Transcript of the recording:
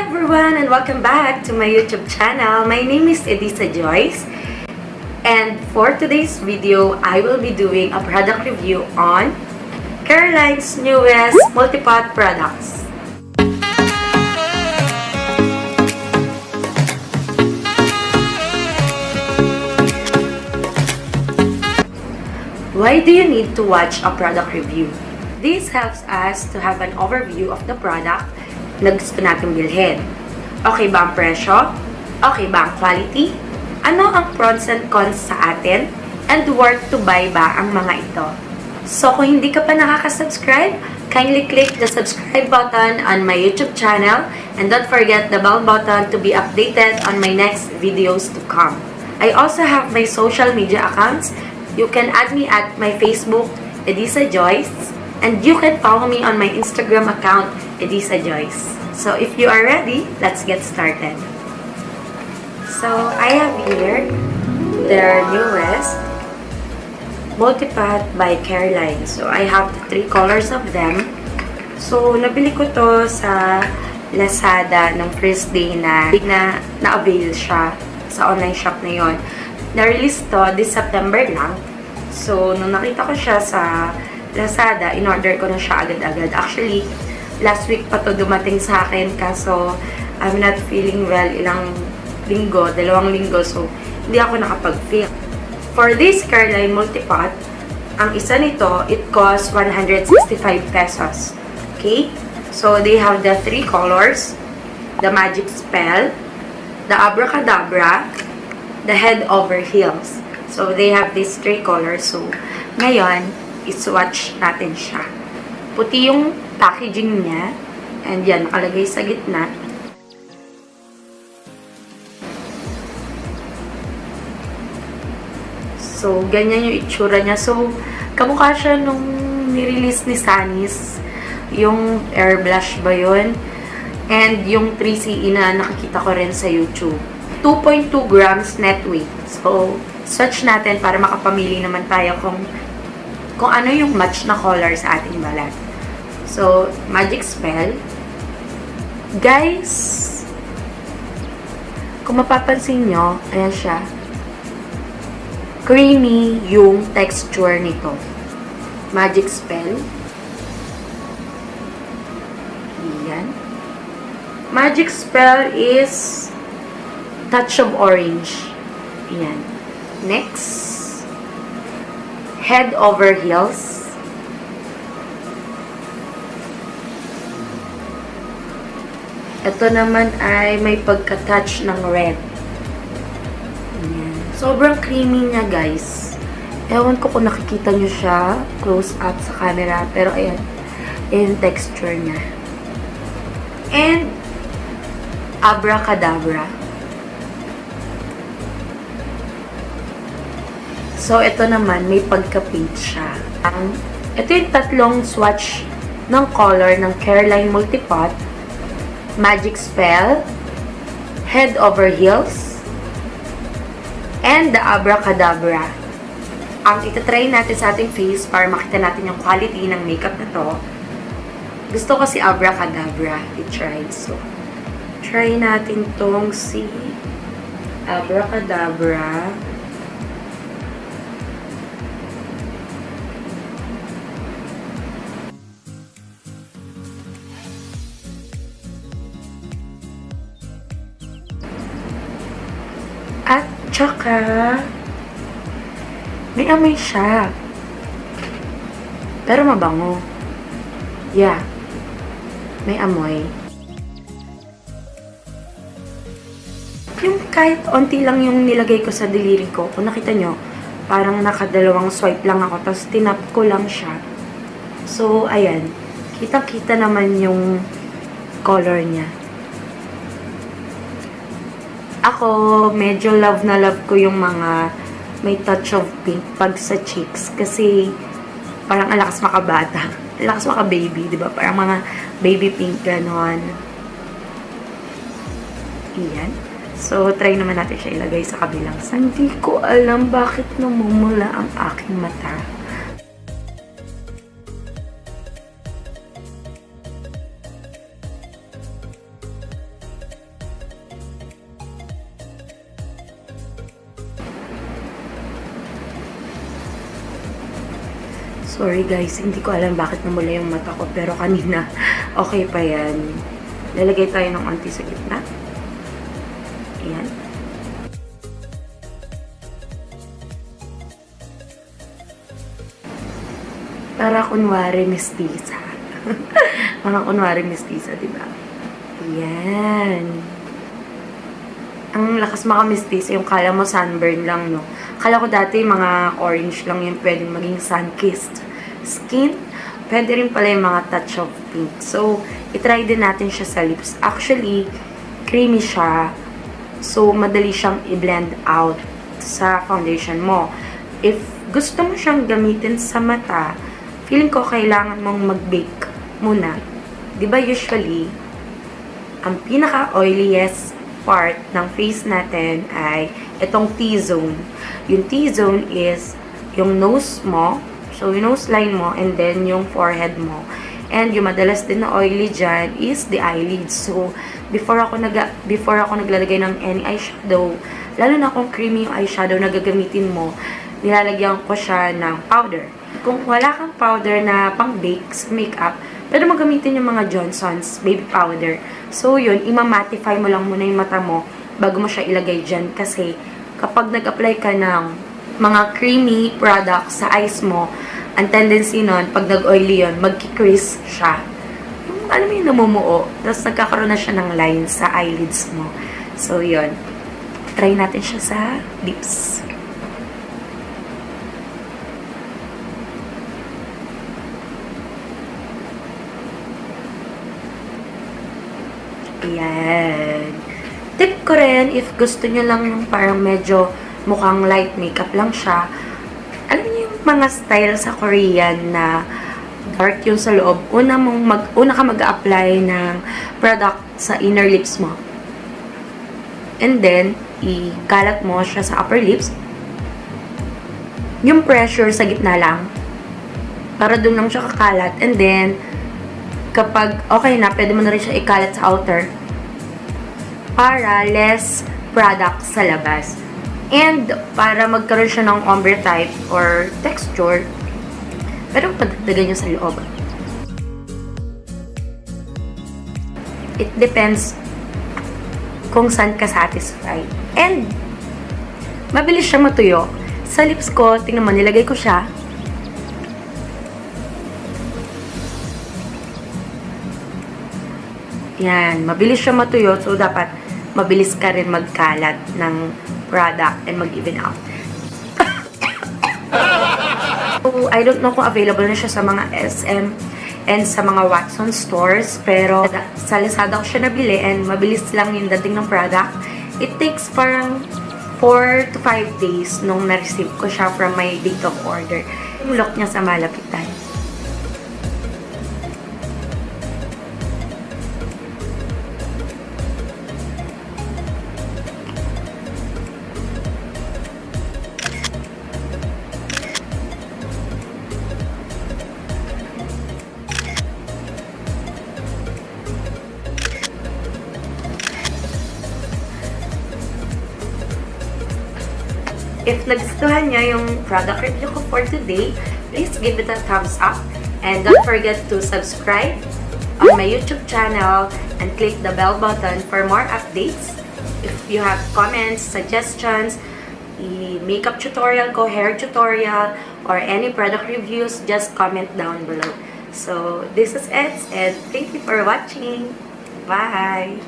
everyone and welcome back to my YouTube channel. My name is Edizza Joyce and for today's video, I will be doing a product review on CARELINE's newest multi-pot products. Why do you need to watch a product review? This helps us to have an overview of the product na gusto natin bilhin. Okay ba ang presyo? Okay ba ang quality? Ano ang pros and cons sa atin? And worth to buy ba ang mga ito? So kung hindi ka pa nakaka-subscribe, kindly click the subscribe button on my YouTube channel and don't forget the bell button to be updated on my next videos to come. I also have my social media accounts. You can add me at my Facebook, Edizza Joyce, and you can follow me on my Instagram account, Edizza Joyce. So if you are ready, let's get started. So I have here their newest multi-pot by CARELINE. So I have the 3 colors of them. So nabili ko to sa Lazada ng first day na na-avail siya sa online shop na yon. Na-release to this September lang. So nung nakita ko siya sa Lazada, in-order ko na siya agad-agad. Actually, last week pa to dumating sa akin kaso I'm not feeling well ilang linggo, 2 linggo. So, hindi ako nakapag-film. For this CARELINE multi-pot, ang isa nito, it costs 165 pesos. Okay? So, they have the 3 colors, the magic spell, the abracadabra, the head over heels. So, they have these 3 colors. So, ngayon, i-swatch natin siya. Puti yung packaging niya. And yan, nakalagay sa gitna. So, ganyan yung itsura niya. So, kamukha siya nung nirelease ni SUNNIES. Yung air blush ba yun? And yung 3CE na nakikita ko rin sa YouTube. 2.2 grams net weight. So, swatch natin para makapamili naman tayo kung ano yung match na color sa ating balat. So, magic spell. Guys, kung mapapansin nyo, ayan siya. Creamy yung texture nito. Magic spell. Ayan. Magic spell is touch of orange. Ayan. Next. Head over heels. Ito naman ay may pagka-touch ng red. Ayan. Sobrang creamy niya, guys. Ewan ko kung nakikita nyo siya close up sa camera. Pero ayan. Ayan texture niya. And abracadabra. So, ito naman, may pagka-pink siya. Ito yung 3 swatch ng color ng CARELINE multi-pot. Magic spell, head over heels, and the abracadabra. Ang itatry natin sa ating face para makita natin yung quality ng makeup na to. Gusto ko si abracadabra. I-try. So, try natin tong si abracadabra. At tsaka, may amoy siya. Pero mabango. Yeah. May amoy. Yung kahit onti lang yung nilagay ko sa daliri ko, kung nakita nyo, parang nakadalawang swipe lang ako, tapos tinap ko lang siya. So, ayan. Kitang-kita naman yung color niya. Ako, medyo love na love ko yung mga may touch of pink pag sa cheeks. Kasi, parang alakas makabata. Alakas maka-baby, diba? Parang mga baby pink, ganon. Iyan. So, try naman natin siya ilagay sa kabilang side. Hindi ko alam bakit namumula ang aking mata. Sorry guys, hindi ko alam bakit namula yung mata ko. Pero kanina, okay pa yan. Lalagay tayo ng onti sa gitna. Ayan. Para kunwari mestiza. Mga kunwari mestiza, diba? Ayan. Ang lakas makamestiza, yung kala mo sunburn lang, no? Kala ko dati mga orange lang yung pwedeng maging sun-kissed skin. Pwede rin pala yung mga touch of pink. So, itry din natin siya sa lips. Actually, creamy siya. So, madali siyang i-blend out sa foundation mo. If gusto mo siyang gamitin sa mata, feeling ko kailangan mong mag-bake muna. Diba usually, ang pinaka-oiliest part ng face natin ay itong T-zone. Yung T-zone is yung nose mo, so yung nose line mo, and then yung forehead mo. And yung madalas din na oily dyan is the eyelids. So, before ako naglalagay ng any eyeshadow, lalo na kung creamy yung eyeshadow na gagamitin mo, nilalagyan ko siya ng powder. Kung wala kang powder na pang-bake sa makeup, pwede mo gamitin yung mga Johnson's baby powder. So, yun, imamatify mo lang muna yung mata mo bago mo siya ilagay dyan. Kasi, kapag nag-apply ka ng mga creamy products sa eyes mo, ang tendency nun, pag nag-oily yun, mag-crease siya. Yung, alam mo yung namumuo. Tapos, nagkakaroon na siya ng lines sa eyelids mo. So, yun. Try natin siya sa lips. Ayan. Tip ko rin, if gusto nyo lang yung parang medyo mukhang light makeup lang siya, alam niyo yung mga style sa Korean na dark yung sa loob, una ka mag-apply ng product sa inner lips mo. And then, ikalat mo siya sa upper lips. Yung pressure sa gitna lang. Para dun lang siya kakalat. And then, kapag okay na, pwede mo na rin siya ikalat sa outer para less product sa labas. And para magkaroon siya ng ombre type or texture, pero padagdagan niyo sa loob. It depends kung saan ka satisfied. And mabilis siya matuyo. Sa lips ko, tingnan mo, nilagay ko siya. Yan, mabilis siya matuyo, so dapat mabilis ka rin magkalat ng product and mag-even out. So, I don't know kung available na siya sa mga SM and sa mga Watson stores, pero sa Lazada ko siya nabili and mabilis lang yung dating ng product. It takes parang 4 to 5 days nung na-receive ko siya from my date of order. Yung look niya sa malapitan. If nagustuhan niyo yung product review ko for today, please give it a thumbs up. And don't forget to subscribe on my YouTube channel and click the bell button for more updates. If you have comments, suggestions, makeup tutorial ko, hair tutorial, or any product reviews, just comment down below. So, this is it, and thank you for watching. Bye!